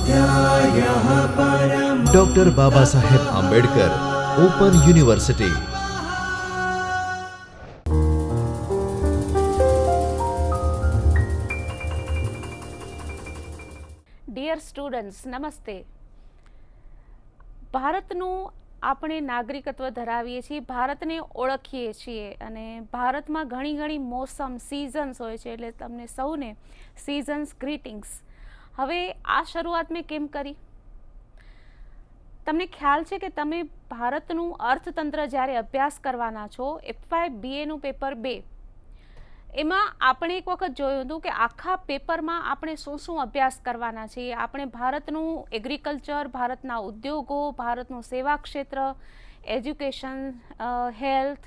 स्वाध्यायः परमः। Doctor Babasaheb Ambedkar open university. Dear students, નમસ્તે. ભારતનું આપણે નાગરિકત્વ ધરાવીએ છીએ, ભારતને ઓળખીએ છીએ અને ભારતમાં ઘણી મોસમ સિઝન્સ હોય છે, એટલે તમને સૌને સિઝન્સ ગ્રીટિંગ્સ. હવે આ શરૂઆત મેં કેમ કરી? તમને ખ્યાલ છે કે તમે ભારતનું અર્થતંત્ર જ્યારે અભ્યાસ કરવાના છો, FY BAનું પેપર 2, એમાં આપણે એક વખત જોયું હતું કે આખા પેપરમાં આપણે શું અભ્યાસ કરવાના છીએ. આપણે ભારતનું એગ્રીકલ્ચર, ભારતના ઉદ્યોગો, ભારતનું સેવા ક્ષેત્ર, એજ્યુકેશન, હેલ્થ,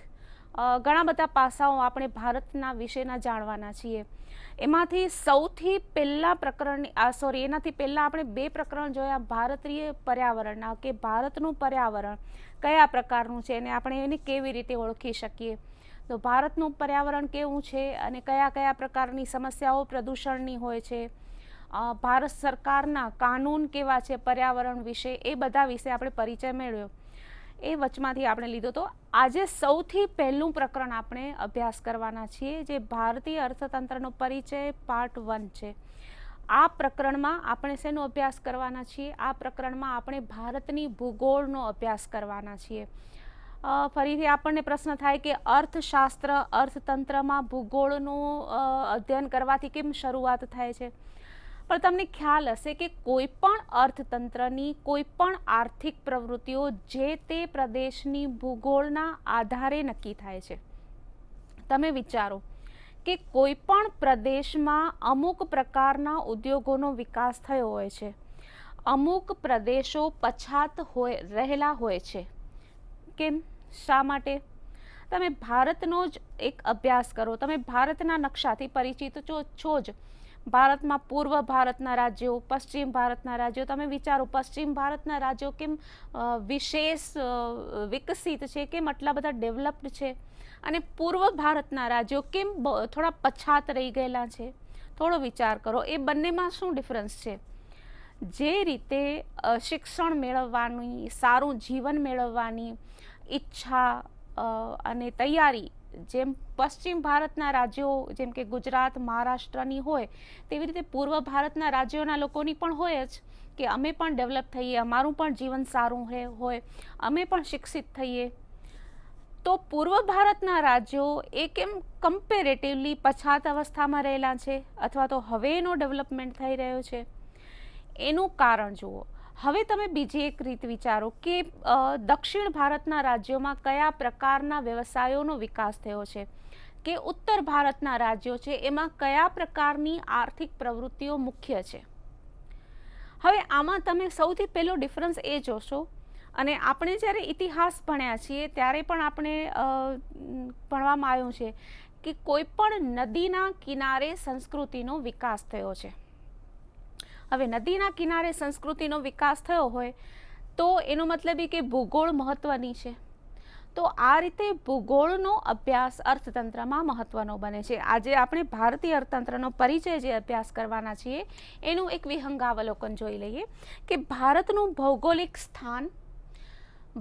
ઘણા બધા પાસાઓ આપણે ભારતના વિશેના જાણવાના છીએ. એમાંથી સૌથી પહેલાં એનાથી પહેલાં આપણે 2 પ્રકરણ જોયા ભારતીય પર્યાવરણના, કે ભારતનું પર્યાવરણ કયા પ્રકારનું છે અને આપણે એને કેવી રીતે ઓળખી શકીએ. તો ભારતનું પર્યાવરણ કેવું છે અને કયા પ્રકારની સમસ્યાઓ પ્રદૂષણની હોય છે, ભારત સરકારના કાનૂન કેવા છે પર્યાવરણ વિશે, એ બધા વિશે આપણે પરિચય મેળવ્યો. એ વચમાંથી આપણે લીધો. તો આજે સૌથી પહેલું પ્રકરણ આપણે અભ્યાસ કરવાના છીએ, જે ભારતીય અર્થતંત્રનો પરિચય પાર્ટ 1 છે. આ પ્રકરણમાં આપણે શેનો અભ્યાસ કરવાના છીએ? આ પ્રકરણમાં આપણે ભારતની ભૂગોળનો અભ્યાસ કરવાના છીએ. ફરીથી આપણને પ્રશ્ન થાય કે અર્થશાસ્ત્ર, અર્થતંત્રમાં ભૂગોળનું અધ્યયન કરવાથી કેમ શરૂઆત થાય છે? પણ તમને ખ્યાલ હશે કે કોઈ પણ અર્થતંત્રની કોઈ પણ આર્થિક પ્રવૃત્તિઓ જે તે પ્રદેશની ભૂગોળના આધારે નક્કી થાય છે. તમે વિચારો કે કોઈ પણ પ્રદેશમાં અમુક પ્રકારના ઉદ્યોગોનો વિકાસ થયો હોય છે, અમુક પ્રદેશો પછાત રહેલા હોય છે. કેમ? શા માટે? તમે ભારતનો જ એક અભ્યાસ કરો. તમે ભારતના નકશાથી પરિચિત છો જ. ભારતમાં પૂર્વ ભારતના રાજ્યો, પશ્ચિમ ભારતના રાજ્યો. તમે વિચારો, પશ્ચિમ ભારતના રાજ્યો કેમ વિશેષ વિકસિત છે, કેમ આટલા બધા ડેવલપ્ડ છે, અને પૂર્વ ભારતના રાજ્યો કેમ થોડા પછાત રહી ગયેલા છે? થોડો વિચાર કરો, એ બંનેમાં શું ડિફરન્સ છે? જે રીતે શિક્ષણ મેળવવાની, સારું જીવન મેળવવાની ઈચ્છા અને તૈયારી જેમ પશ્ચિમ ભારતના રાજ્યો જેમ કે ગુજરાત, મહારાષ્ટ્રની હોય, તેવી રીતે પૂર્વ ભારતના રાજ્યોના લોકોની પણ હોય જ, કે અમે પણ ડેવલપ થઈએ, અમારું પણ જીવન સારું હોય, અમે પણ શિક્ષિત થઈએ. તો પૂર્વ ભારતના રાજ્યો એ કેમ કમ્પેરેટિવલી પછાત અવસ્થામાં રહેલા છે, અથવા તો હવે એનો ડેવલપમેન્ટ થઈ રહ્યો છે? એનું કારણ જુઓ. હવે તમે બીજી એક રીત વિચારો કે દક્ષિણ ભારતના રાજ્યોમાં કયા પ્રકારના વ્યવસાયોનો વિકાસ થયો છે, કે ઉત્તર ભારતના રાજ્યો છે એમાં કયા પ્રકારની આર્થિક પ્રવૃત્તિઓ મુખ્ય છે. હવે આમાં તમે સૌથી પહેલો ડિફરન્સ એ જોશો, અને આપણે જ્યારે ઇતિહાસ ભણ્યા છીએ ત્યારે પણ આપણે ભણવામાં આવ્યું છે કે કોઈ પણ નદીના કિનારે સંસ્કૃતિનો વિકાસ થયો છે. હવે નદીના કિનારે સંસ્કૃતિનો વિકાસ થયો હોય તો એનો મતલબ એ કે ભૂગોળ મહત્વની છે. તો આ રીતે ભૂગોળનો અભ્યાસ અર્થતંત્રમાં મહત્વનો બને છે. આજે આપણે ભારતીય અર્થતંત્રનો પરિચય જે અભ્યાસ કરવાના છીએ એનું એક વિહંગાવલોકન જોઈ લઈએ કે ભારતનું ભૌગોલિક સ્થાન,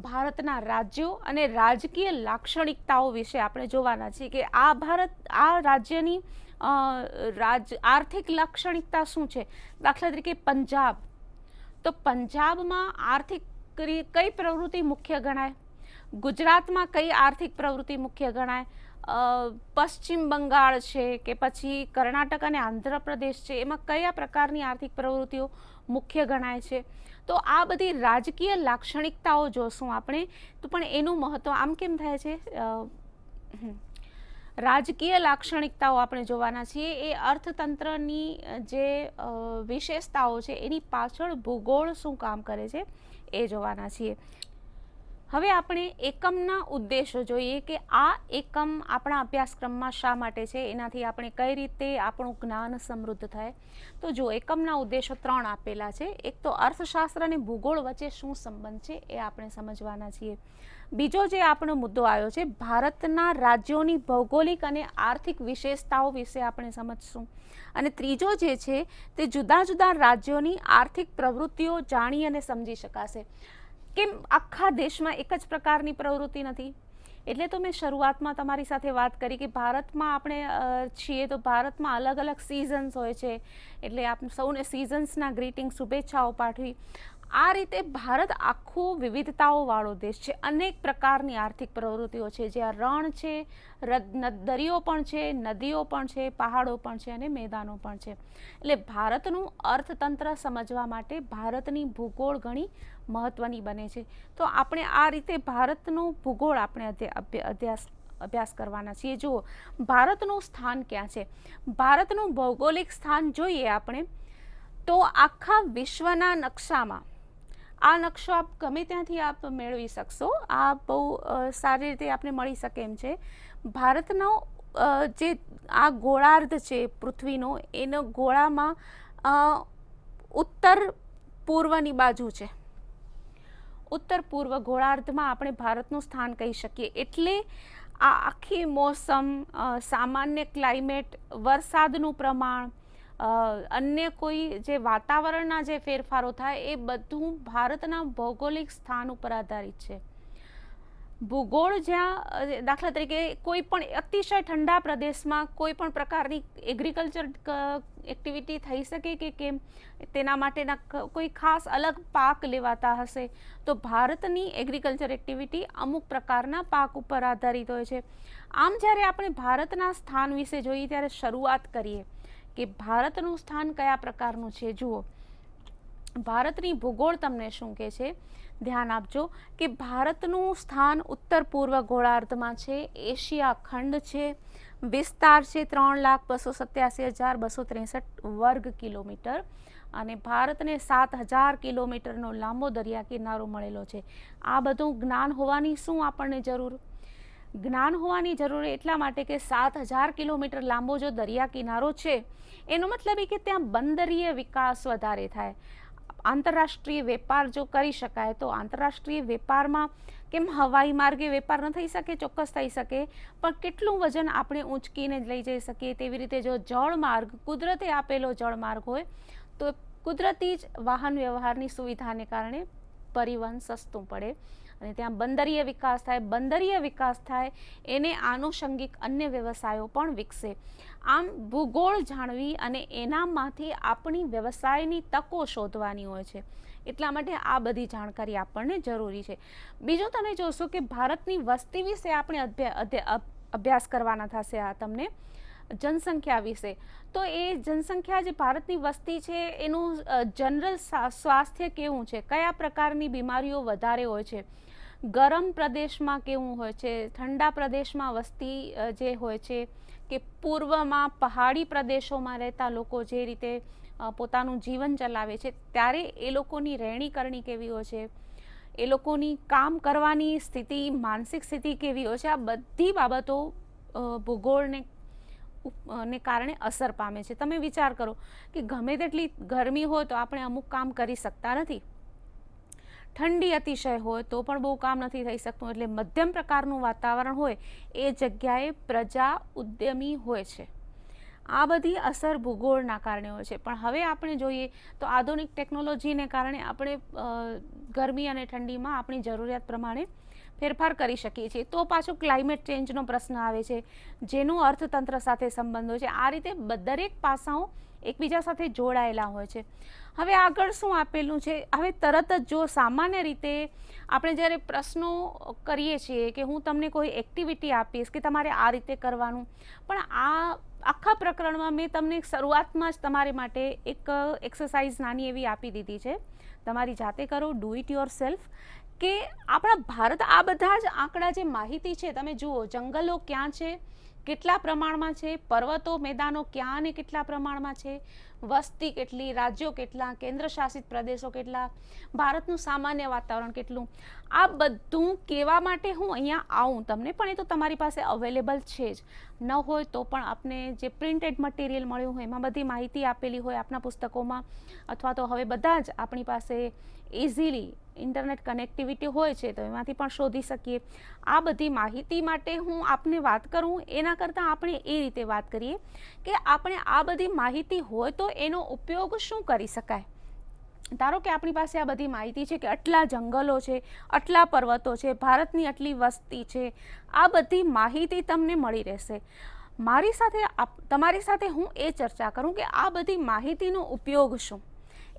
ભારતના રાજ્યો અને રાજકીય લાક્ષણિકતાઓ વિશે આપણે જોવાના છીએ કે આ રાજ્યની આર્થિક લાક્ષણિકતા શું છે. દાખલા તરીકે પંજાબ, તો પંજાબમાં આર્થિક કઈ પ્રવૃત્તિ મુખ્ય ગણાય? ગુજરાતમાં કઈ આર્થિક પ્રવૃત્તિ મુખ્ય ગણાય? પશ્ચિમ બંગાળ છે કે પછી કર્ણાટક અને આંધ્રપ્રદેશ છે, એમાં કયા પ્રકારની આર્થિક પ્રવૃત્તિઓ મુખ્ય ગણાય છે? તો આ બધી રાજકીય લાક્ષણિકતાઓ જોશું આપણે, તો પણ એનું મહત્વ આમ કેમ થાય છે? રાજકીય લાક્ષણિકતાઓ આપણે જોવાના છીએ. એ અર્થતંત્રની જે વિશેષતાઓ છે એની પાછળ ભૂગોળ શું કામ કરે છે એ જોવાના છીએ. હવે આપણે એકમના ઉદ્દેશો જોઈએ કે આ એકમ આપણા અભ્યાસક્રમમાં શા માટે છે, એનાથી આપણે કઈ રીતે આપણું જ્ઞાન સમૃદ્ધ થાય. તો જો એકમના ઉદ્દેશો 3 આપેલા છે. એક તો અર્થશાસ્ત્ર અને ભૂગોળ વચ્ચે શું સંબંધ છે એ આપણે સમજવાના છીએ. બીજો જે આપણો મુદ્દો આવ્યો છે, ભારતના રાજ્યોની ભૌગોલિક અને આર્થિક વિશેષતાઓ વિશે આપણે સમજશું. અને ત્રીજો જે છે તે જુદા જુદા રાજ્યોની આર્થિક પ્રવૃત્તિઓ જાણી અને સમજી શકાશે. કેમ આખા દેશમાં એક જ પ્રકારની પ્રવૃત્તિ નથી? એટલે તો મેં શરૂઆતમાં તમારી સાથે વાત કરી કે ભારતમાં આપણે છીએ તો ભારતમાં અલગ અલગ સિઝન્સ હોય છે, એટલે આપણે સૌને સિઝન્સના ગ્રીટિંગ, શુભેચ્છાઓ પાઠવી. આ રીતે ભારત આખો વિવિધતાઓવાળો દેશ છે. અનેક પ્રકારની આર્થિક પ્રવૃત્તિઓ છે, જ્યાં રણ છે, દરિયો પણ છે, નદીઓ પણ છે, પહાડો પણ છે અને મેદાનો પણ છે. એટલે ભારતનું અર્થતંત્ર સમજવા માટે ભારતની ભૂગોળ ઘણી મહત્વની બને છે. તો આપણે આ રીતે ભારતનું ભૂગોળ આપણે અભ્યાસ કરવાના છીએ. જુઓ, ભારતનું સ્થાન ક્યાં છે. ભારતનું ભૌગોલિક સ્થાન જોઈએ આપણે તો આખા વિશ્વના નકશામાં, આ નકશો આપ ગમે ત્યાંથી આપ મેળવી શકશો, આ બહુ સારી રીતે આપણે મળી શકે એમ છે. ભારતનો જે આ ગોળાર્ધ છે પૃથ્વીનો, એનો ગોળામાં ઉત્તર પૂર્વની બાજુ છે. ઉત્તર પૂર્વ ગોળાર્ધમાં આપણે ભારતનું સ્થાન કહી શકીએ. એટલે આ આખી મોસમ, સામાન્ય ક્લાઇમેટ, વરસાદનું પ્રમાણ, અન્ય કોઈ જે વાતાવરણના જે ફેરફારો થાય એ બધું ભારતના ભૌગોલિક સ્થાન ઉપર આધારિત છે. ભૂગોળ જ્યાં, દાખલા તરીકે કોઈ પણ અતિશય ઠંડા પ્રદેશમાં કોઈ પણ પ્રકારની એગ્રીકલ્ચર એક્ટિવિટી થઈ શકે કે કેમ, તેના માટેના કોઈ ખાસ અલગ પાક લેવાતા હશે, તો ભારતની એગ્રીકલ્ચર એક્ટિવિટી અમુક પ્રકારના પાક ઉપર આધારિત હોય છે. આમ જ્યારે આપણે ભારતના સ્થાન વિશે જોઈએ ત્યારે શરૂઆત કરીએ કે ભારતનું સ્થાન કયા પ્રકારનું છે. જુઓ, ભારતની ભૂગોળ તમને શું કહે છે, ધ્યાન આપજો કે ભારતનું સ્થાન ઉત્તર પૂર્વ ગોળાર્ધમાં છે. એશિયા ખંડ છે. વિસ્તાર છે 3,287,263 વર્ગ કિલોમીટર અને ભારતને 7,000 કિલોમીટરનો લાંબો દરિયા કિનારો મળેલો છે. આ બધું જ્ઞાન હોવાની શું આપણને જરૂર? જ્ઞાન હોવાની જરૂર એટલા માટે કે 7,000 કિલોમીટર લાંબો જો દરિયા કિનારો છે, એનો મતલબ એ કે ત્યાં બંદરીય વિકાસ વધારે થાય. આંતરરાષ્ટ્રીય વેપાર જો કરી શકાય તો આંતરરાષ્ટ્રીય વેપારમાં કેમ હવાઈ માર્ગે વેપાર ન થઈ શકે? ચોક્કસ થઈ શકે, પણ કેટલું વજન આપણે ઊંચકીને લઈ જઈ શકીએ? તેવી રીતે જો જળમાર્ગ, કુદરતે આપેલો જળમાર્ગ હોય તો કુદરતી જ વાહન વ્યવહારની સુવિધાને કારણે પરિવહન સસ્તું પડે અને ત્યાં બંદરીય વિકાસ થાય. બંદરીય વિકાસ થાય એને આનુષંગિક અન્ય વ્યવસાયો પણ વિકસે. આમ ભૂગોળ જાણવી અને એનામાંથી આપણી વ્યવસાયની તકો શોધવાની હોય છે. એટલા માટે આ બધી જાણકારી આપણને જરૂરી છે. બીજું તમે જોશો કે ભારતની વસ્તી વિશે આપણે અભ્યાસ કરવાના થશે. આ તમને જનસંખ્યા વિશે, તો એ જનસંખ્યા જે ભારતની વસ્તી છે એનું જનરલ સ્વાસ્થ્ય કેવું છે, કયા પ્રકારની બીમારીઓ વધારે હોય છે, ગરમ પ્રદેશમાં કેવું હોય છે, ઠંડા પ્રદેશમાં વસ્તી જે હોય છે, કે પૂર્વમાં પહાડી પ્રદેશોમાં રહેતા લોકો જે રીતે પોતાનું જીવન ચલાવે છે ત્યારે એ લોકોની રહેણી કરણી કેવી હોય છે, એ લોકોની કામ કરવાની સ્થિતિ, માનસિક સ્થિતિ કેવી હોય છે. આ બધી બાબતો ભૂગોળને કારણે અસર પામે છે. તમે વિચાર કરો કે ગમે તેટલી ગરમી હોય તો આપણે અમુક કામ કરી શકતા નથી, ઠંડી અતિશય હોય તો પણ બહુ કામ નથી થઈ શકતું. એટલે મધ્યમ પ્રકારનું વાતાવરણ હોય એ જગ્યાએ પ્રજા ઉદ્યમી હોય છે. આ બધી અસર ભૂગોળના કારણે હોય છે. પણ હવે આપણે જોઈએ તો આધુનિક ટેકનોલોજીને કારણે આપણે ગરમી અને ઠંડીમાં આપણી જરૂરિયાત પ્રમાણે ફેરફાર કરી શકીએ છીએ. તો પાછો ક્લાઇમેટ ચેન્જનો પ્રશ્ન આવે છે, જેનો અર્થતંત્ર સાથે સંબંધ હોય છે. આ રીતે દરેક પાસાઓ એકબીજા સાથે જોડાયેલા હોય છે. હવે આગળ શું આપેલું છે, હવે તરત જ જો સામાન્ય રીતે આપણે જ્યારે પ્રશ્નો કરીએ છીએ કે હું તમને કોઈ એક્ટિવિટી આપીશ કે તમારે આ રીતે કરવાનું, પણ આ આખા પ્રકરણમાં મેં તમને શરૂઆતમાં જ તમારે માટે એક એક્સરસાઇઝ નાની એવી આપી દીધી છે. તમારી જાતે કરો, ડુ ઇટ યોર સેલ્ફ. કે આપણા ભારત, આ બધા જ આંકડા જે માહિતી છે તમે જુઓ, જંગલો ક્યાં છે, કેટલા પ્રમાણમાં છે, પર્વતો મેદાનો ક્યાં અને કેટલા પ્રમાણમાં છે, વસ્તી કેટલી, રાજ્યો કેટલા, કેન્દ્ર શાસિત પ્રદેશો કેટલા, ભારતનું સામાન્ય વાતાવરણ કેટલું, આ બધું કહેવા માટે હું અહીંયા આવું તમને, પણ એ તો તમારી પાસે અવેલેબલ છે જ. ન હોય તો પણ આપને જે પ્રિન્ટેડ મટીરિયલ મળ્યું હોય એમાં બધી માહિતી આપેલી હોય આપના પુસ્તકોમાં, અથવા તો હવે બધા જ આપણી પાસે ઇઝીલી ઇન્ટરનેટ કનેક્ટિવિટી હોય છે તો એમાંથી પણ શોધી શકીએ. આ બધી માહિતી માટે હું આપને વાત કરું એના કરતાં આપણે એ રીતે વાત કરીએ કે આપણે આ બધી માહિતી હોય તો એનો ઉપયોગ શું કરી શકાય. ધારો કે આપણી પાસે આ બધી માહિતી છે કે આટલા જંગલો છે, આટલા પર્વતો છે, ભારતની આટલી વસ્તી છે, આ બધી માહિતી તમને મળી રહેશે. મારી સાથે તમારી સાથે હું એ ચર્ચા કરું કે આ બધી માહિતીનો ઉપયોગ શું,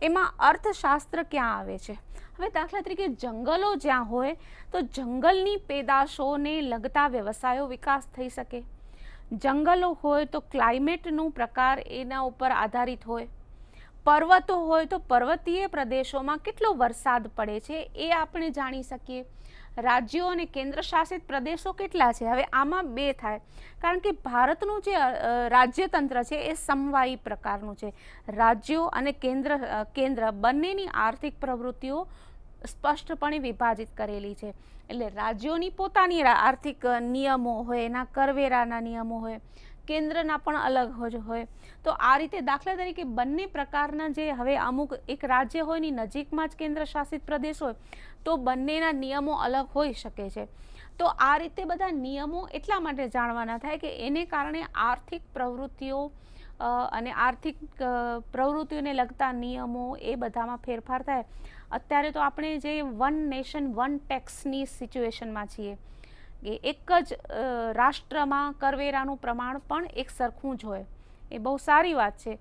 એમાં અર્થશાસ્ત્ર ક્યાં આવે છે. હવે દાખલા તરીકે જંગલો જ્યાં હોય તો જંગલની પેદાશોને લગતા વ્યવસાયો વિકાસ થઈ શકે. જંગલો હોય તો ક્લાઇમેટનું પ્રકાર એના ઉપર આધારિત હોય. પર્વતો હોય તો પર્વતીય પ્રદેશોમાં કેટલો વરસાદ પડે છે એ આપણે જાણી શકીએ. રાજ્યો અને કેન્દ્ર શાસિત પ્રદેશો કેટલા છે, હવે આમાં બે થાય, કારણ કે ભારતનું જે રાજ્યતંત્ર છે એ સમવાયી પ્રકારનું છે. રાજ્યો અને કેન્દ્ર બંનેની આર્થિક પ્રવૃત્તિઓ સ્પષ્ટપણે વિભાજિત કરેલી છે. એટલે રાજ્યોની પોતાની આર્થિક નિયમો હોય, એના કરવેરાના નિયમો હોય, કેન્દ્રના પણ અલગ હોય. તો આ રીતે દાખલા તરીકે બંને પ્રકારના જે હવે અમુક એક રાજ્ય હોય ની નજીકમાં જ કેન્દ્ર શાસિત પ્રદેશ હોય તો બંનેના નિયમો અલગ હોઈ શકે છે. તો આ રીતે બધા નિયમો એટલા માટે જાણવાના થાય કે એને કારણે આર્થિક પ્રવૃત્તિઓ અને આર્થિક પ્રવૃત્તિઓને લગતા નિયમો એ બધામાં ફેરફાર થાય. અત્યારે તો આપણે જે વન નેશન વન ટેક્સની સિચ્યુએશનમાં છીએ, એ એક જ રાષ્ટ્રમાં કરવેરાનું પ્રમાણ પણ એક સરખું જ હોય, એ બહુ સારી વાત છે.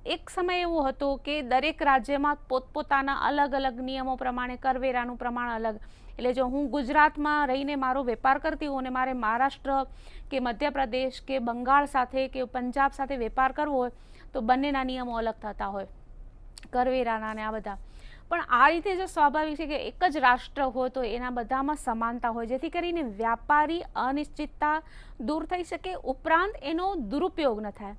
એક સમય એવો હતો કે દરેક રાજ્યમાં પોતપોતાના અલગ અલગ નિયમો પ્રમાણે કરવેરાનું પ્રમાણ અલગ. એટલે જો હું ગુજરાતમાં રહીને મારો વેપાર કરતી હોઉં અને મારે મહારાષ્ટ્ર કે મધ્યપ્રદેશ કે બંગાળ સાથે કે પંજાબ સાથે વેપાર કરવો હોય તો બંનેના નિયમો અલગ થતા હોય, કરવેરાના ને આ બધા. પણ આ રીતે જો સ્વાભાવિક છે કે એક જ રાષ્ટ્ર હોય તો એના બધામાં સમાનતા હોય, જેથી કરીને વ્યાપારી અનિશ્ચિતતા દૂર થઈ શકે, ઉપરાંત એનો દુરુપયોગ ન થાય.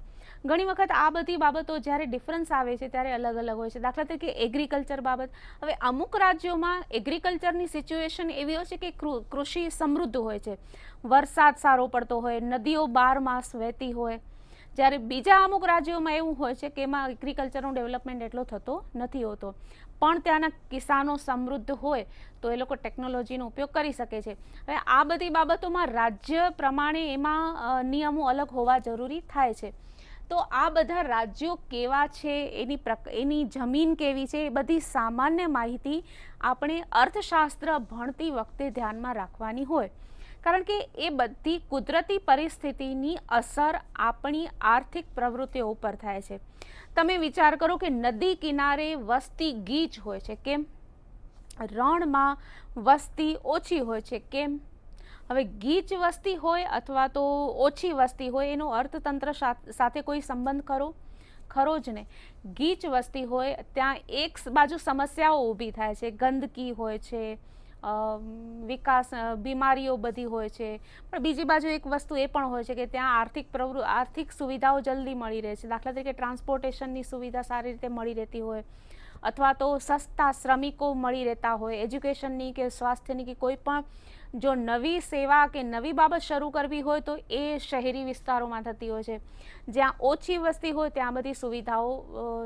ઘણી વખત આ બધી બાબતો જ્યારે ડિફરન્સ આવે છે ત્યારે અલગ અલગ હોય છે. દાખલા તરીકે એગ્રીકલ્ચર બાબત, હવે અમુક રાજ્યોમાં એગ્રીકલ્ચરની સિચ્યુએશન એવી હોય છે કે કૃષિ સમૃદ્ધ હોય છે, વરસાદ સારો પડતો હોય, નદીઓ 12 માસ વહેતી હોય, જ્યારે બીજા અમુક રાજ્યોમાં એવું હોય છે કે એમાં એગ્રીકલ્ચરનો ડેવલપમેન્ટ એટલો થતો નથી હોતો, પણ ત્યાંના કિસાનો સમૃદ્ધ હોય તો એ લોકો ટેકનોલોજીનો ઉપયોગ કરી શકે છે. હવે આ બધી બાબતોમાં રાજ્ય પ્રમાણે એમાં નિયમો અલગ હોવા જરૂરી થાય છે. તો આ બધા રાજ્યો કેવા છે, એની જમીન કેવી છે, એ બધી સામાન્ય માહિતી આપણે અર્થશાસ્ત્ર ભણતી વખતે ધ્યાનમાં રાખવાની હોય, કારણ કે એ બધી કુદરતી પરિસ્થિતિની અસર આપણી આર્થિક પ્રવૃત્તિઓ ઉપર થાય છે. તમે વિચાર કરો કે નદી કિનારે વસ્તી ગીચ હોય છે, કેમ? રણમાં વસ્તી ઓછી હોય છે, કેમ? હવે ગીચ વસ્તી હોય અથવા તો ઓછી વસ્તી હોય એનો અર્થતંત્ર સાથે કોઈ સંબંધ ખરો જ ને. ગીચ વસ્તી હોય ત્યાં એક બાજુ સમસ્યાઓ ઊભી થાય છે, ગંદકી હોય છે, વિકાસ બીમારીઓ બધી હોય છે, પણ બીજી બાજુ એક વસ્તુ એ પણ હોય છે કે ત્યાં આર્થિક સુવિધાઓ જલ્દી મળી રહે છે. દાખલા તરીકે ટ્રાન્સપોર્ટેશનની સુવિધા સારી રીતે મળી રહેતી હોય, અથવા તો સસ્તા શ્રમિકો મળી રહેતા હોય, એજ્યુકેશનની કે સ્વાસ્થ્યની કે કોઈ પણ જો નવી સેવા કે નવી બાબત શરૂ કરવી હોય તો એ શહેરી વિસ્તારોમાં થતી હોય છે. જ્યાં ઓછી વસ્તી હોય ત્યાં બધી સુવિધાઓ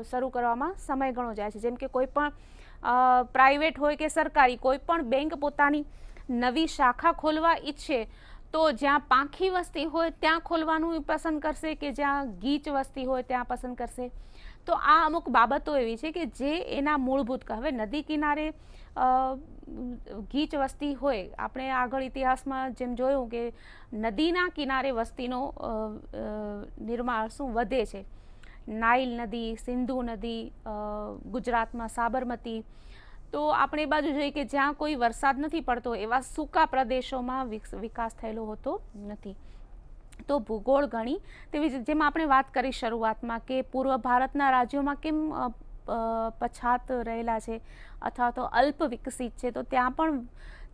શરૂ કરવામાં સમય ઘણો જાય છે. જેમ કે કોઈ પણ પ્રાઇવેટ હોય કે સરકારી કોઈ પણ બેંક પોતાની નવી શાખા ખોલવા ઈચ્છે તો જ્યાં પાંખી વસ્તી હોય ત્યાં ખોલવાનું પસંદ કરશે કે જ્યાં ગીચ વસ્તી હોય ત્યાં પસંદ કરશે. તો આ અમુક બાબતો એવી છે કે જે એના મૂળભૂત, હવે નદી કિનારે ગીચ વસ્તી હોય, આપણે આગળ ઇતિહાસમાં જેમ જોયું કે નદીના કિનારે વસ્તીનો નિર્માણ વધે છે. નાઇલ નદી, સિંધુ નદી, ગુજરાતમાં સાબરમતી. તો આપણે એ બાજુ જોઈએ કે જ્યાં કોઈ વરસાદ નથી પડતો એવા સૂકા પ્રદેશોમાં વિકાસ થયેલો હોતો નથી. તો ભૂગોળ ઘણી તેવી જેમ આપણે વાત કરી શરૂઆતમાં કે પૂર્વ ભારતના રાજ્યોમાં કેમ પછાત રહેલા છે અથવા તો અલ્પ વિકસિત છે, તો ત્યાં પણ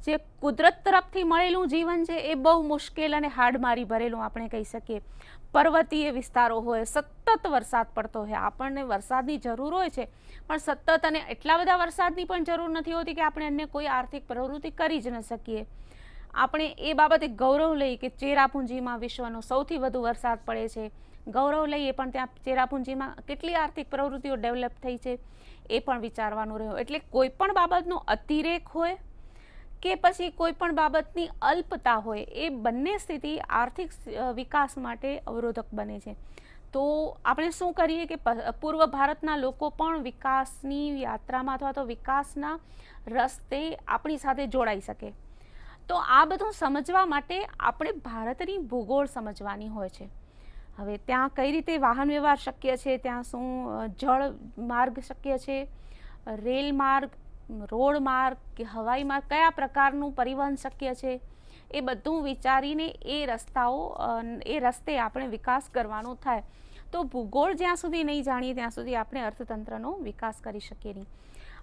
જે કુદરત તરફથી મળેલું જીવન છે એ બહુ મુશ્કેલ અને હાડમારી ભરેલું આપણે કહી શકીએ. પર્વતીય વિસ્તારો હોય, સતત વરસાદ પડતો હોય, આપણને વરસાદની જરૂર હોય છે પણ સતત અને એટલા બધા વરસાદની પણ જરૂર નથી હોતી કે આપણે અન્ય કોઈ આર્થિક પ્રવૃત્તિ કરી જ ન શકીએ. આપણે એ બાબતે ગૌરવ લઈએ કે ચેરાપુંજીમાં વિશ્વનો સૌથી વધુ વરસાદ પડે છે, ગૌરવ લઈએ, પણ ત્યાં ચેરાપુંજીમાં કેટલી આર્થિક પ્રવૃત્તિઓ ડેવલપ થઈ છે એ પણ વિચારવાનું રહ્યું. એટલે કોઈ પણ બાબતનો અતિરેક હોય કે પછી કોઈ પણ બાબતની અલ્પતા હોય, એ બંને સ્થિતિ આર્થિક વિકાસ માટે અવરોધક બને છે. તો આપણે શું કરીએ કે પૂર્વ ભારતના લોકો પણ વિકાસની યાત્રામાં અથવા તો વિકાસના રસ્તે આપણી સાથે જોડાઈ શકે. તો આ બધું સમજવા માટે આપણે ભારતની ભૂગોળ સમજવાની હોય છે. હવે ત્યાં કઈ રીતે વાહન વ્યવહાર શક્ય છે, ત્યાં શું જળ માર્ગ શક્ય છે, રેલ માર્ગ, રોડ માર્ગ કે હવાઈ માર્ગ, કયા પ્રકારનું પરિવહન શક્ય છે, એ બધું વિચારીને એ રસ્તે આપણે વિકાસ કરવાનો થાય. તો ભૂગોળ જ્યાં સુધી નહીં જાણીએ ત્યાં સુધી આપણે અર્થતંત્રનો વિકાસ કરી શકીએ નહીં.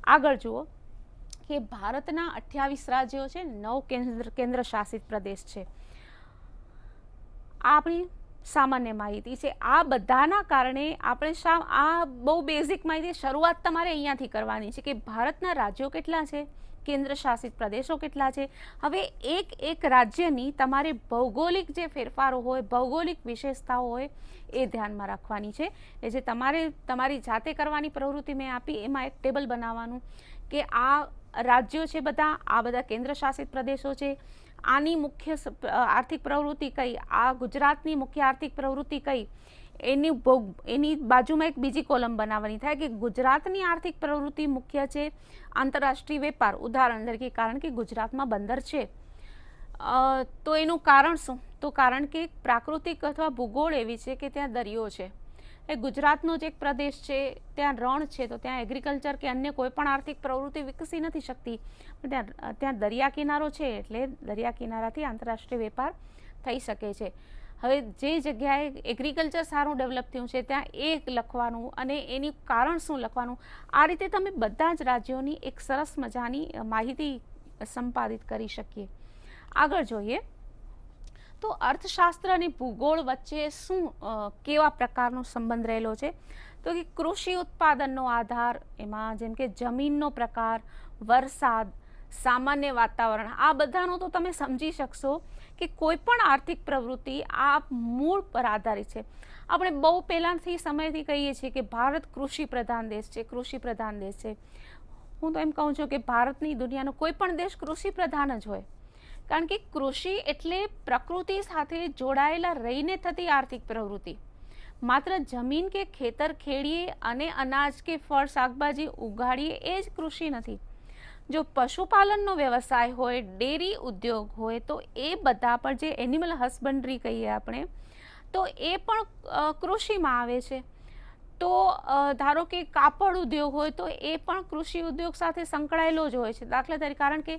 આગળ જુઓ કે ભારતના 28 રાજ્યો છે, 9 કેન્દ્ર શાસિત પ્રદેશ છે. આ આપણી સામાન્ય માહિતી છે. આ બધાના કારણે આપણે આ બહુ બેઝિક માહિતી, શરૂઆત તમારે અહીંયાથી કરવાની છે કે ભારતના રાજ્યો કેટલા છે, કેન્દ્ર શાસિત પ્રદેશો કેટલા છે. હવે એક રાજ્યની તમારે ભૌગોલિક જે ફેરફારો હોય, ભૌગોલિક વિશેષતાઓ હોય, એ ધ્યાનમાં રાખવાની છે. એ જે તમારે તમારી જાતે કરવાની પ્રવૃત્તિ મેં આપી, એમાં એક ટેબલ બનાવવાનું કે આ રાજ્યો છે બધા, આ બધા કેન્દ્ર શાસિત પ્રદેશો છે, આની મુખ્ય આર્થિક પ્રવૃત્તિ કઈ, આ ગુજરાતની મુખ્ય આર્થિક પ્રવૃત્તિ કઈ, એની બાજુમાં એક બીજી કોલમ બનાવવાની થાય કે ગુજરાતની આર્થિક પ્રવૃત્તિ મુખ્ય છે આંતરરાષ્ટ્રીય વેપાર, ઉદાહરણ તરીકે કારણ કે ગુજરાતમાં બંદર છે. તો એનું કારણ શું? તો કારણ કે પ્રાકૃતિક અથવા ભૂગોળ એવી છે કે ત્યાં દરિયો છે. એ ગુજરાતનો જ એક પ્રદેશ છે, ત્યાં રણ છે, તો ત્યાં એગ્રીકલ્ચર કે અન્ય કોઈ પણ આર્થિક પ્રવૃત્તિ વિકસી નથી શકતી. ત્યાં દરિયા કિનારો છે, એટલે દરિયા કિનારાથી આંતરરાષ્ટ્રીય વેપાર થઈ શકે છે. હવે જે જગ્યાએ એગ્રીકલ્ચર સારું ડેવલપ થયું છે ત્યાં એ લખવાનું અને એની કારણ શું લખવાનું. આ રીતે તમે બધા જ રાજ્યોની એક સરસ મજાની માહિતી સંપાદિત કરી શકીએ. આગળ જોઈએ તો અર્થશાસ્ત્ર અને ભૂગોળ વચ્ચે શું કેવા પ્રકારનો સંબંધ રહેલો છે. તો કે કૃષિ ઉત્પાદનનો આધાર, એમાં જેમ કે જમીનનો પ્રકાર, વરસાદ, સામાન્ય વાતાવરણ, આ બધાનો તો તમે સમજી શકશો કે કોઈ પણ આર્થિક પ્રવૃત્તિ આ મૂળ પર આધારિત છે. આપણે બહુ પહેલાંથી સમયથી કહીએ છીએ કે ભારત કૃષિ પ્રધાન દેશ છે, કૃષિ પ્રધાન દેશ છે. હું તો એમ કહું છું કે ભારતની દુનિયાનો કોઈ પણ દેશ કૃષિ પ્રધાન જ હોય, કારણ કે કૃષિ એટલે પ્રકૃતિ સાથે જોડાયેલા રહીને થતી આર્થિક પ્રવૃત્તિ. માત્ર જમીન કે ખેતર ખેડીએ અને અનાજ કે ફળ શાકભાજી ઉગાડીએ એ જ કૃષિ નથી. જો પશુપાલનનો વ્યવસાય હોય, ડેરી ઉદ્યોગ હોય, તો એ બધા પણ જે એનિમલ હસબન્ડરી કહીએ આપણે, તો એ પણ કૃષિમાં આવે છે. તો ધારો કે કાપડ ઉદ્યોગ હોય તો એ પણ કૃષિ ઉદ્યોગ સાથે સંકળાયેલો જ હોય છે. દાખલા તરીકે કારણ કે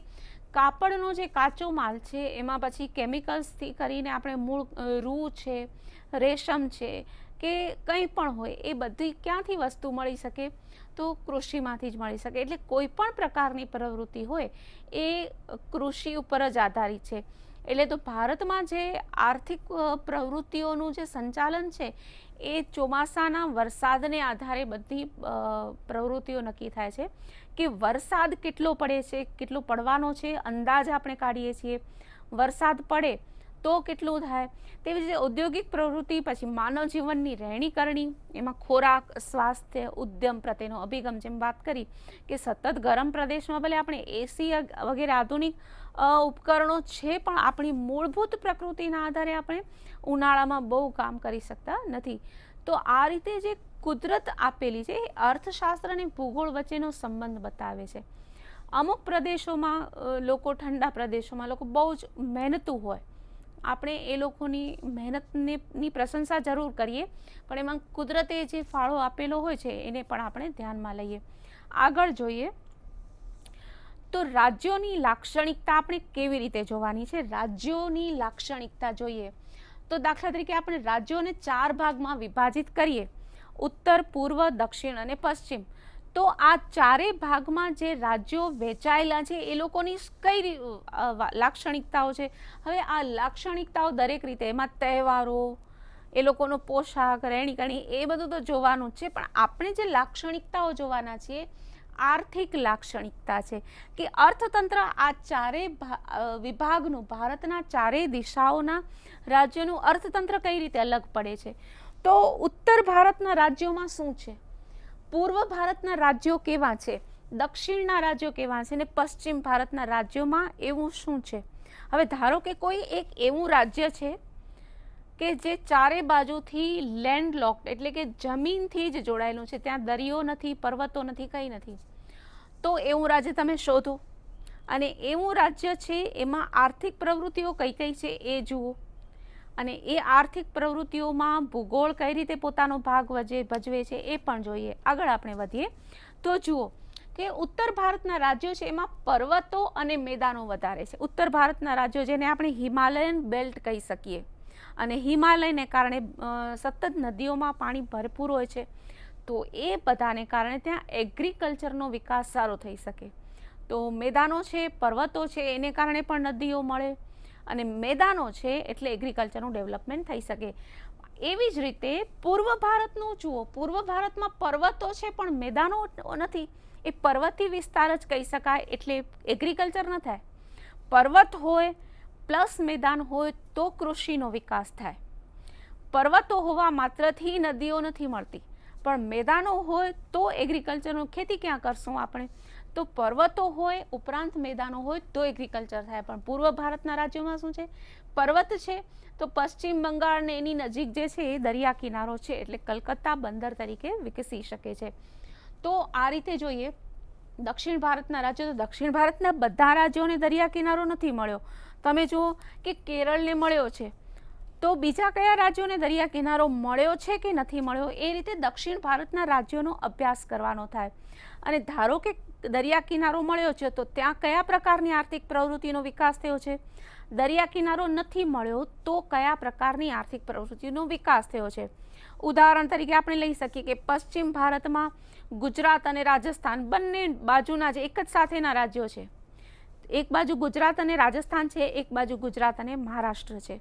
કાપડનો જે કાચો માલ છે એમાં પછી કેમિકલ્સથી કરીને આપણે મૂળ રૂ છે, રેશમ છે કે કંઈ પણ હોય, એ બધી ક્યાંથી વસ્તુ મળી શકે? તો કૃષિમાંથી જ મળી શકે. એટલે કોઈ પણ પ્રકારની પ્રવૃત્તિ હોય એ કૃષિ ઉપર જ આધારિત છે. એટલે તો ભારતમાં જે આર્થિક પ્રવૃત્તિઓનું જે સંચાલન છે એ ચોમાસાના વરસાદને આધારે બધી પ્રવૃત્તિઓ નક્કી થાય છે કે વરસાદ કેટલો પડે છે, કેટલો પડવાનો છે, અંદાજ આપણે કાઢીએ છીએ. વરસાદ પડે તો કેટલું થાય. તેવી રીતે ઔદ્યોગિક પ્રવૃત્તિ, પછી માનવ જીવનની રહેણી કરણી, એમાં ખોરાક, સ્વાસ્થ્ય, ઉદ્યમ પ્રત્યેનો અભિગમ, જેમ વાત કરી કે સતત ગરમ પ્રદેશમાં ભલે આપણે એસી વગેરે આધુનિક ઉપકરણો છે પણ આપણી મૂળભૂત પ્રકૃતિના આધારે આપણે ઉનાળામાં બહુ કામ કરી શકતા નથી. તો આ રીતે જે કુદરત આપેલી છે એ અર્થશાસ્ત્ર અને ભૂગોળ વચ્ચેનો સંબંધ બતાવે છે. અમુક પ્રદેશોમાં લોકો, ઠંડા પ્રદેશોમાં લોકો બહુ જ મહેનતુ હોય, આપણે એ લોકોની મહેનતની પ્રશંસા જરૂર કરીએ, પણ એમાં કુદરતે જે ફાળો આપેલો હોય છે એને પણ આપણે ધ્યાનમાં લઈએ. આગળ જોઈએ તો રાજ્યોની લાક્ષણિકતા આપણે કેવી રીતે જોવાની છે. રાજ્યોની લાક્ષણિકતા જોઈએ તો દાખલા તરીકે આપણે રાજ્યોને 4 ભાગમાં વિભાજિત કરીએ, ઉત્તર, પૂર્વ, દક્ષિણ અને પશ્ચિમ. તો આ ચારે ભાગમાં જે રાજ્યો વહેંચાયેલા છે એ લોકોની કઈ લાક્ષણિકતાઓ છે. હવે આ લાક્ષણિકતાઓ દરેક રીતે, એમાં તહેવારો, એ લોકોનો પોશાક, રહેણીકરણી, એ બધું તો જોવાનું જ છે, પણ આપણે જે લાક્ષણિકતાઓ જોવાના છીએ આર્થિક લાક્ષણિકતા છે કે અર્થતંત્ર આ ચારે વિભાગનું, ભારતના ચારેય દિશાઓના રાજ્યોનું અર્થતંત્ર કઈ રીતે અલગ પડે છે. તો ઉત્તર ભારતના રાજ્યોમાં શું છે, પૂર્વ ભારતના રાજ્યો કેવા છે, દક્ષિણના રાજ્યો કેવા છે, અને પશ્ચિમ ભારતના રાજ્યોમાં એવું શું છે. હવે ધારો કે કોઈ એક એવું રાજ્ય છે કે જે ચારે બાજુથી લેન્ડલોક્ડ એટલે કે જમીનથી જ જોડાયેલું છે, ત્યાં દરિયો નથી, પર્વતો નથી, કંઈ નથી, તો એવું રાજ્ય તમે શોધો અને એવું રાજ્ય છે એમાં આર્થિક પ્રવૃત્તિઓ કઈ કઈ છે એ જુઓ, અને એ આર્થિક પ્રવૃત્તિઓમાં ભૂગોળ કઈ રીતે પોતાનો ભાગ ભજવે છે એ પણ જોઈએ. આગળ આપણે વધીએ તો જુઓ કે ઉત્તર ભારતના રાજ્યો છે એમાં પર્વતો અને મેદાનો વધારે છે. ઉત્તર ભારતના રાજ્યો જેને આપણે હિમાલયન બેલ્ટ કહી શકીએ, અને હિમાલયને કારણે સતત નદીઓમાં પાણી ભરપૂર હોય છે, તો એ બધાને કારણે ત્યાં એગ્રીકલ્ચરનો વિકાસ સારો થઈ શકે. તો મેદાનો છે, પર્વતો છે, એને કારણે પણ નદીઓ મળે, અને મેદાનો છે એટલે એગ્રીકલ્ચરનું ડેવલપમેન્ટ થઈ શકે. એવી જ રીતે પૂર્વ ભારતનું જુઓ, પૂર્વ ભારતમાં પર્વતો છે પણ મેદાનો નથી, એ પર્વતીય વિસ્તાર જ કહી શકાય, એટલે એગ્રીકલ્ચર ન થાય. પર્વત હોય પ્લસ મેદાન હોય તો કૃષિનો વિકાસ થાય. પર્વતો હોવા માત્રથી નદીઓ નથી મળતી, પણ મેદાનો હોય તો એગ્રીકલ્ચરનો, ખેતી ક્યાં કરશું આપણે, તો પર્વતો હોય ઉપરાંત મેદાનો હોય તો એગ્રીકલ્ચર થાય. પણ પૂર્વ ભારતના રાજ્યોમાં શું છે, પર્વત છે તો પશ્ચિમ બંગાળ ને એની નજીક જે છે એ દરિયા કિનારો છે, એટલે કલકત્તા બંદર તરીકે વિકસી શકે છે. તો આ રીતે જોઈએ દક્ષિણ ભારતના રાજ્યો, તો દક્ષિણ ભારતના બધા રાજ્યોને દરિયા કિનારો નથી મળ્યો. તમે જુઓ કે કેરળને મળ્યો છે, તો બીજા કયા રાજ્યોને દરિયા કિનારો મળ્યો છે કે નથી મળ્યો, એ રીતે દક્ષિણ ભારતના રાજ્યોનો અભ્યાસ કરવાનો થાય. અને ધારો કે દરિયા કિનારો મળ્યો છે તો ત્યાં કયા પ્રકારની આર્થિક પ્રવૃત્તિનો વિકાસ થયો છે, દરિયા કિનારો નથી મળ્યો તો કયા પ્રકારની આર્થિક પ્રવૃત્તિનો વિકાસ થયો છે. ઉદાહરણ તરીકે આપણે લઈ શકીએ કે પશ્ચિમ ભારતમાં ગુજરાત અને રાજસ્થાન બંને બાજુના જે એક જ સાથેના રાજ્યો છે, એક બાજુ ગુજરાત અને રાજસ્થાન છે, એક બાજુ ગુજરાત અને મહારાષ્ટ્ર છે.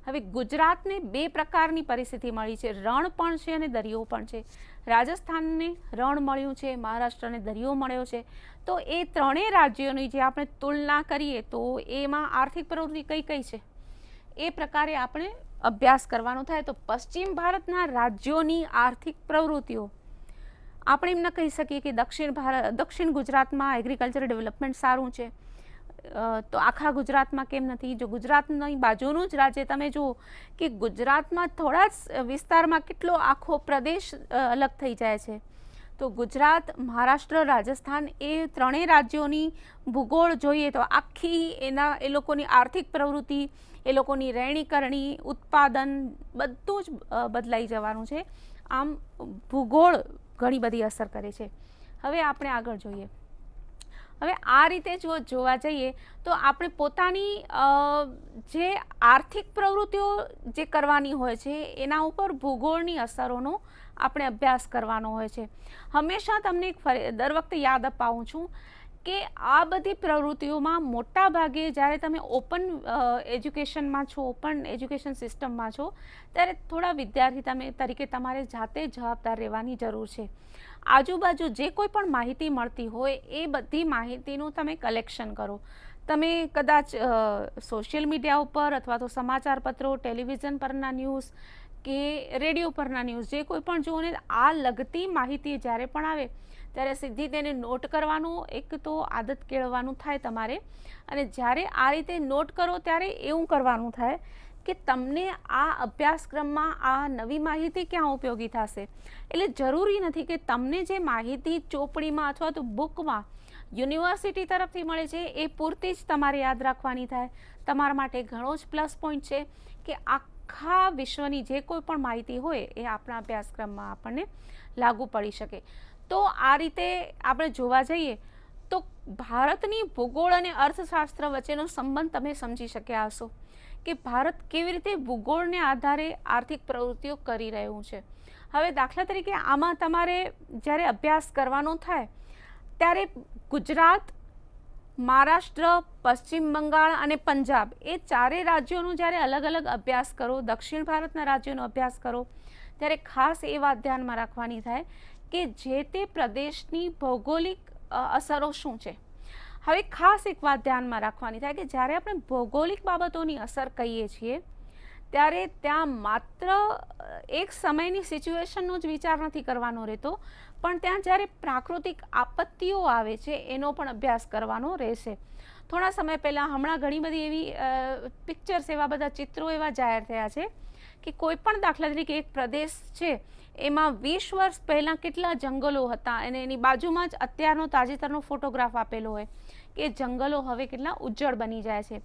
હવે ગુજરાતને બે પ્રકારની પરિસ્થિતિ મળી છે, રણ પણ છે અને દરિયો પણ છે. રાજસ્થાનને રણ મળ્યું છે, મહારાષ્ટ્રને દરિયો મળ્યો છે. તો એ ત્રણેય રાજ્યોની જે આપણે તુલના કરીએ તો એમાં આર્થિક પ્રવૃત્તિ કઈ કઈ છે એ પ્રકારે આપણે અભ્યાસ કરવાનો થાય. તો પશ્ચિમ ભારતના રાજ્યોની આર્થિક પ્રવૃત્તિઓ આપણે એમ ન કહી શકીએ કે દક્ષિણ ગુજરાતમાં એગ્રીકલ્ચર ડેવલપમેન્ટ સારું છે, તો આખા ગુજરાતમાં કેમ નથી. જો ગુજરાતની બાજુનું જ રાજ્ય તમે જુઓ કે ગુજરાતમાં થોડા જ વિસ્તારમાં કેટલો આખો પ્રદેશ અલગ થઈ જાય છે. તો ગુજરાત, મહારાષ્ટ્ર, રાજસ્થાન એ ત્રણેય રાજ્યોની ભૂગોળ જોઈએ તો આખી એ લોકોની આર્થિક પ્રવૃત્તિ, એ લોકોની રહેણીકરણી, ઉત્પાદન બધું જ બદલાઈ જવાનું છે. આમ ભૂગોળ ઘણી બધી અસર કરે છે. હવે આપણે આગળ જોઈએ. હવે આ રીતે જો જોવા જઈએ તો આપણે પોતાની જે આર્થિક પ્રવૃત્તિઓ જે કરવાની હોય છે એના ઉપર ભૂગોળની અસરોનો આપણે અભ્યાસ કરવાનો હોય છે. હંમેશા તમને દર વખતે યાદ અપાવું છું કે આ બધી પ્રવૃત્તિઓમાં મોટા ભાગે જ્યારે તમે ઓપન એજ્યુકેશનમાં છો, ઓપન એજ્યુકેશન સિસ્ટમમાં છો, ત્યારે થોડા વિદ્યાર્થી તરીકે તમારે જાતે જવાબદાર રહેવાની જરૂર છે. આજુબાજુ જે કોઈ પણ માહિતી મળતી હોય એ બધી માહિતીનું તમે કલેક્શન કરો. તમે કદાચ સોશિયલ મીડિયા ઉપર અથવા તો સમાચાર પત્રો, ટેલિવિઝન પરના ન્યૂઝ કે રેડિયો પરના ન્યૂઝ જે કોઈ પણ જુઓ ને, આ લગતી માહિતી જ્યારે પણ આવે ત્યારે સીધી તેને નોટ કરવાનું એક તો આદત કેળવવાનું થાય તમારે. અને જ્યારે આ રીતે નોટ કરો ત્યારે એવું કરવાનું થાય કે તમને આ અભ્યાસક્રમમાં આ નવી માહિતી ક્યાં ઉપયોગી થશે. એટલે જરૂરી નથી કે તમને જે માહિતી ચોપડીમાં અથવા તો બુકમાં યુનિવર્સિટી તરફથી મળે છે એ પૂરતી જ તમારે યાદ રાખવાની થાય. તમારા માટે ઘણો જ પ્લસ પોઈન્ટ છે કે આખા વિશ્વની જે કોઈ પણ માહિતી હોય એ આપણા અભ્યાસક્રમમાં આપણને લાગુ પડી શકે. તો આ રીતે આપણે જોવા જઈએ તો ભારતની ભૂગોળ અને અર્થશાસ્ત્ર વચ્ચેનો સંબંધ તમે સમજી શક્યા હશો કે ભારત કેવી રીતે ભૂગોળને આધારે આર્થિક પ્રવૃત્તિઓ કરી રહ્યું છે. હવે દાખલા તરીકે આમાં તમારે જ્યારે અભ્યાસ કરવાનો થાય ત્યારે ગુજરાત, મહારાષ્ટ્ર, પશ્ચિમ બંગાળ અને પંજાબ એ ચારેય રાજ્યોનો જ્યારે અલગ અલગ અભ્યાસ કરો, દક્ષિણ ભારતના રાજ્યોનો અભ્યાસ કરો, ત્યારે ખાસ એ વાત ધ્યાનમાં રાખવાની થાય કે જે તે પ્રદેશની ભૌગોલિક અસરો શું છે. હવે ખાસ એક વાત ધ્યાનમાં રાખવાની થાય કે જ્યારે આપણે ભૌગોલિક બાબતોની અસર કહીએ છીએ ત્યારે ત્યાં માત્ર એક સમયની સિચ્યુએશનનો જ વિચાર નથી કરવાનો રહેતો, પણ ત્યાં જ્યારે પ્રાકૃતિક આપત્તિઓ આવે છે એનો પણ અભ્યાસ કરવાનો રહેશે. થોડા સમય પહેલાં હમણાં ઘણી બધી એવી પિક્ચર્સ, એવા બધા ચિત્રો એવા જાહેર થયા છે કે કોઈ પણ દાખલા તરીકે એક પ્રદેશ છે એમાં 20 વર્ષ પહેલાં કેટલા જંગલો હતા અને એની બાજુમાં જ અત્યારનો તાજેતરનો ફોટોગ્રાફ આપેલો હોય કે જંગલો હવે કેટલા ઉજ્જડ બની જાય છે.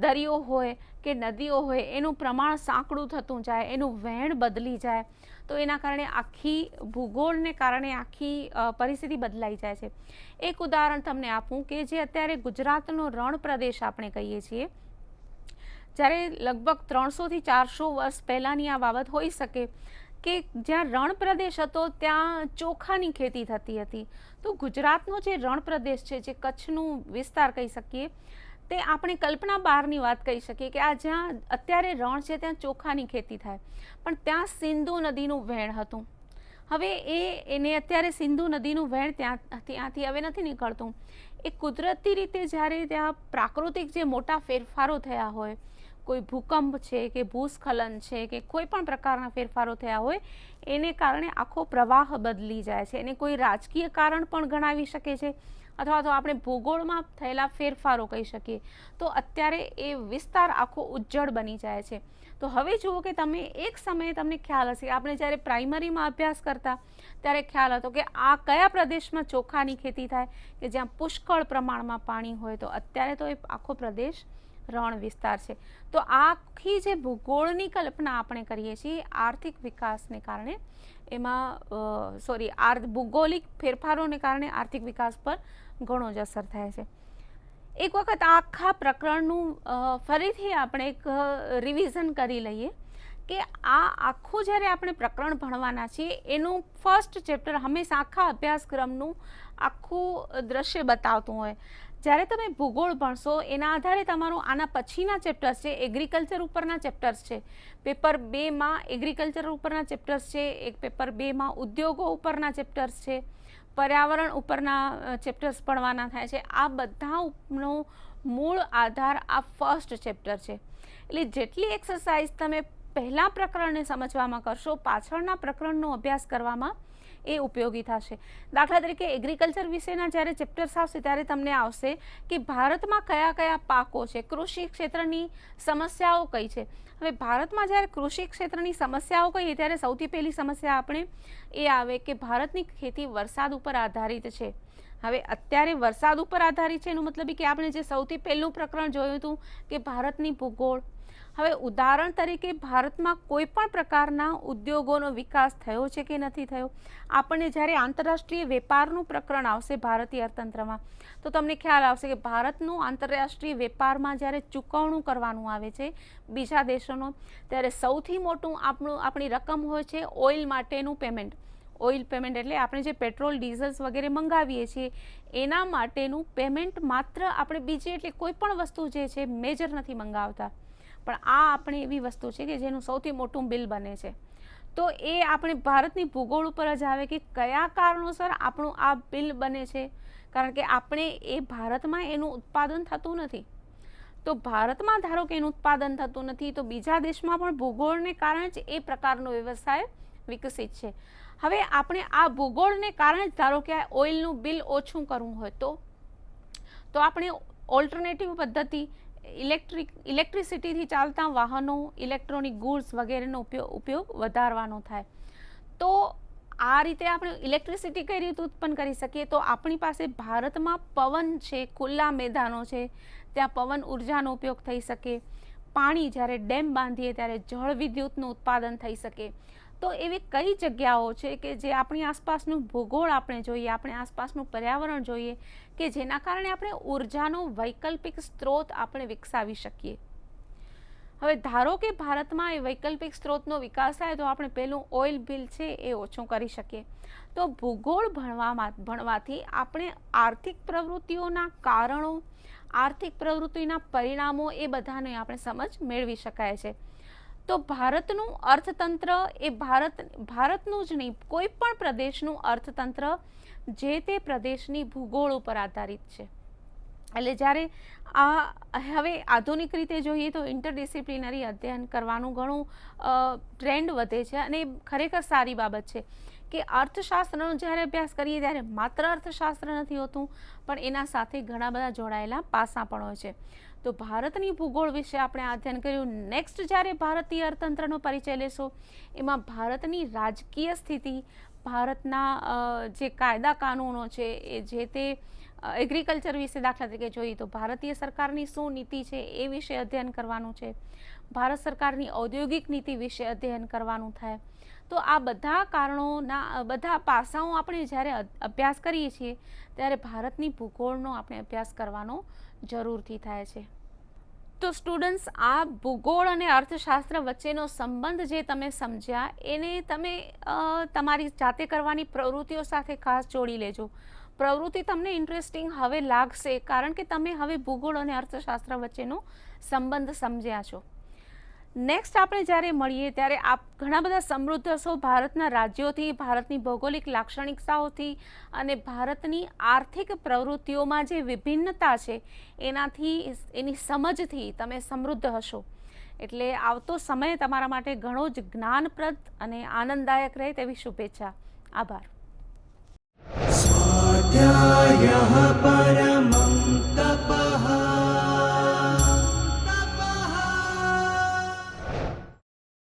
દરિયો હોય કે નદીઓ હોય એનું પ્રમાણ સાંકડું થતું જાય, એનું વહેણ બદલી જાય, તો એના કારણે આખી ભૂગોળને કારણે આખી પરિસ્થિતિ બદલાઈ જાય છે. એક ઉદાહરણ તમને આપું કે જે અત્યારે ગુજરાતનો રણ પ્રદેશ આપણે કહીએ છીએ, જ્યારે લગભગ 300 થી 400 વર્ષ પહેલાંની આ બાબત હોઈ શકે કે જ્યાં રણ પ્રદેશ હતો ત્યાં ચોખાની ખેતી થતી હતી. તો ગુજરાતનો જે રણ પ્રદેશ છે, જે કચ્છનું વિસ્તાર કહી શકીએ, તે આપણે કલ્પના બહારની વાત કહી શકીએ કે આ જ્યાં અત્યારે રણ છે ત્યાં ચોખાની ખેતી થાય, પણ ત્યાં સિંધુ નદીનું વહેણ હતું. હવે એને અત્યારે સિંધુ નદીનું વહેણ ત્યાંથી હવે નથી નીકળતું. એ કુદરતી રીતે જ્યારે ત્યાં પ્રાકૃતિક જે મોટા ફેરફારો થયા હોય, કોઈ ભૂકંપ છે કે ભૂસ્ખલન છે કે કોઈ પણ પ્રકારના ફેરફારો થયા હોય, એને કારણે આખો પ્રવાહ બદલી જાય છે. એને કોઈ રાજકીય કારણ પણ ગણાવી શકે છે અથવા તો આપણે ભૂગોળમાં થયેલા ફેરફારો કહી શકીએ. તો અત્યારે એ વિસ્તાર આખો ઉજ્જડ બની જાય છે. તો હવે જુઓ કે તમે એક સમયે તમને ખ્યાલ હશે, આપણે જ્યારે પ્રાઇમરીમાં અભ્યાસ કરતા ત્યારે ખ્યાલ હતો કે આ કયા પ્રદેશમાં ચોખાની ખેતી થાય કે જ્યાં પુષ્કળ પ્રમાણમાં પાણી હોય. તો અત્યારે તો એ આખો પ્રદેશ રણ વિસ્તાર છે. તો આખી જે ભૂગોળની કલ્પના આપણે કરીએ છીએ આર્થિક વિકાસને કારણે, એમાં ભૂગોલિક ફેરફારોને કારણે આર્થિક વિકાસ પર ઘણો જ અસર થાય છે. એક વખત આખા પ્રકરણનું ફરીથી આપણે એક રિવિઝન કરી લઈએ કે આ આખું જ્યારે આપણે પ્રકરણ ભણવાના છીએ એનું ફર્સ્ટ ચેપ્ટર હંમેશા આખા અભ્યાસક્રમનું આખું દ્રશ્ય બતાવતું હોય. જ્યારે તમે ભૂગોળ ભણશો એના આધારે તમારું આના પછીના ચેપ્ટર્સ છે, એગ્રીકલ્ચર ઉપરના ચેપ્ટર્સ છે. પેપર 2માં એગ્રીકલ્ચર ઉપરના ચેપ્ટર્સ છે, એક પેપર 2માં ઉદ્યોગો ઉપરના ચેપ્ટર્સ છે, પર્યાવરણ ઉપરના ચેપ્ટર્સ ભણવાના થાય છે. આ બધાનો મૂળ આધાર આ ફર્સ્ટ ચેપ્ટર છે. એટલે જેટલી એક્સરસાઇઝ તમે પહેલા પ્રકરણને સમજવામાં કરશો, પાછળના પ્રકરણનો અભ્યાસ કરવામાં એ ઉપયોગી થશે. દાખલા તરીકે એગ્રીકલ્ચર વિશેના જ્યારે ચેપ્ટર્સ આવશે ત્યારે તમને આવશે કે ભારતમાં કયા કયા પાકો છે, કૃષિ ક્ષેત્રની સમસ્યાઓ કઈ છે. હવે ભારતમાં જ્યારે કૃષિ ક્ષેત્રની સમસ્યાઓ કહીએ ત્યારે સૌથી પહેલી સમસ્યા આપણે એ આવે કે ભારતની ખેતી વરસાદ ઉપર આધારિત છે. હવે અત્યારે વરસાદ ઉપર આધારિત છે એનું મતલબ કે આપણે જે સૌથી પહેલું પ્રકરણ જોયું હતું કે ભારતની ભૂગોળ. હવે ઉદાહરણ તરીકે ભારતમાં કોઈ પણ પ્રકારના ઉદ્યોગોનો વિકાસ થયો છે કે નથી થયો. આપણને જ્યારે આંતરરાષ્ટ્રીય વેપારનું પ્રકરણ આવશે ભારતીય અર્થતંત્રમાં, તો તમને ખ્યાલ આવશે કે ભારતનું આંતરરાષ્ટ્રીય વેપારમાં જ્યારે ચૂકવણું કરવાનું આવે છે બીજા દેશોનો, ત્યારે સૌથી મોટું આપણી રકમ હોય છે ઓઇલ માટેનું પેમેન્ટ. ઓઇલ પેમેન્ટ એટલે આપણે જે પેટ્રોલ, ડીઝલ્સ વગેરે મંગાવીએ છીએ એના માટેનું પેમેન્ટ માત્ર આપણે બીજી એટલે કોઈ પણ વસ્તુ જે છે મેજર નથી મંગાવતા, પણ આ આપણે એવી વસ્તુ છે કે જેનું સૌથી મોટું બિલ બને છે. તો એ આપણે ભારતની ભૂગોળ ઉપર જ આવે કે કયા કારણોસર આપણું આ બિલ બને છે, કારણ કે આપણે એ ભારતમાં એનું ઉત્પાદન થતું નથી. તો ભારતમાં ધારો કે એનું ઉત્પાદન થતું નથી તો બીજા દેશમાં પણ ભૂગોળને કારણે જ એ પ્રકારનો વ્યવસાય વિકસિત છે. હવે આપણે આ ભૂગોળને કારણે જ ધારો કે આ ઓઇલનું બિલ ઓછું કરવું હોય તો આપણે ઓલ્ટરનેટિવ પદ્ધતિ ઇલેક્ટ્રિસિટીથી ચાલતા વાહનો, ઇલેક્ટ્રોનિક ગુડ્સ વગેરેનો ઉપયોગ વધારવાનો થાય. તો આ રીતે આપણે ઇલેક્ટ્રિસિટી કઈ રીતે ઉત્પન્ન કરી શકીએ? તો આપણી પાસે ભારતમાં પવન છે, ખુલ્લા મેદાનો છે, ત્યાં પવન ઉર્જાનો ઉપયોગ થઈ શકે. પાણી જ્યારે ડેમ બાંધીએ ત્યારે જળ વિદ્યુતનું ઉત્પાદન થઈ શકે. તો એવી કઈ જગ્યાઓ છે કે જે આપણી આસપાસનું ભૂગોળ આપણે જોઈએ, આપણે આસપાસનું પર્યાવરણ જોઈએ કે જેના કારણે આપણે ઉર્જાનો વૈકલ્પિક સ્ત્રોત આપણે વિકસાવી શકીએ. હવે ધારો કે ભારતમાં એ વૈકલ્પિક સ્ત્રોતનો વિકાસ થાય તો આપણે પહેલું ઓઇલ બિલ છે એ ઓછું કરી શકીએ. તો ભૂગોળ ભણવાથી આપણે આર્થિક પ્રવૃત્તિઓના કારણો, આર્થિક પ્રવૃત્તિના પરિણામો એ બધાને આપણે સમજ મેળવી શકાય છે. તો ભારતનું અર્થતંત્ર એ ભારતનું જ નહીં, કોઈ પણ પ્રદેશનું અર્થતંત્ર જે તે પ્રદેશની ભૂગોળ ઉપર આધારિત છે. એટલે જ્યારે હવે આધુનિક રીતે જોઈએ તો ઇન્ટરડિસિપ્લિનરી અધ્યયન કરવાનું ઘણું ટ્રેન્ડ વધે છે અને ખરેખર સારી બાબત છે કે અર્થશાસ્ત્રનો જ્યારે અભ્યાસ કરીએ ત્યારે માત્ર અર્થશાસ્ત્ર નથી હોતું, પણ એના સાથે ઘણા બધા જોડાયેલા પાસા પણ હોય છે. તો ભારતની ભૂગોળ વિશે આપણે અધ્યયન કર્યું. નેક્સ્ટ જ્યારે ભારતીય અર્થતંત્રનો પરિચય લેશો એમાં ભારતની રાજકીય સ્થિતિ, ભારતના જે કાયદા કાનૂનો છે એ જે તે એગ્રીકલ્ચર વિશે દાખલા તરીકે જોઈએ તો ભારતીય સરકારની શું નીતિ છે એ વિશે અધ્યયન કરવાનું છે. ભારત સરકારની ઔદ્યોગિક નીતિ વિશે અધ્યયન કરવાનું થાય. તો આ બધા કારણોના બધા પાસાઓ આપણે જ્યારે અભ્યાસ કરીએ છીએ ત્યારે ભારતની ભૂગોળનો આપણે અભ્યાસ કરવાનો જરૂરથી થાય છે. તો સ્ટુડન્ટ્સ, આ ભૂગોળ અને અર્થશાસ્ત્ર વચ્ચેનો સંબંધ જે તમે સમજ્યા એને તમે તમારી જાતે કરવાની પ્રવૃત્તિઓ સાથે ખાસ જોડી લેજો. પ્રવૃત્તિ તમને ઇન્ટરેસ્ટિંગ હવે લાગશે કારણ કે તમે હવે ભૂગોળ અને અર્થશાસ્ત્ર વચ્ચેનો સંબંધ સમજ્યા છો. નેક્સ્ટ આપણે જ્યારે મળીએ ત્યારે આપ ઘણા બધા સમૃદ્ધ છો ભારતના રાજ્યોથી, ભારતની ભૌગોલિક લાક્ષણિકતાઓથી અને ભારતની આર્થિક પ્રવૃત્તિઓમાં જે વિભિન્નતા છે એનાથી, એની સમજથી તમે સમૃદ્ધ હશો. એટલે આવતો સમય તમારા માટે ઘણો જ જ્ઞાનપ્રદ અને આનંદદાયક રહે તેવી શુભેચ્છા. આભાર. स्वाध्यायः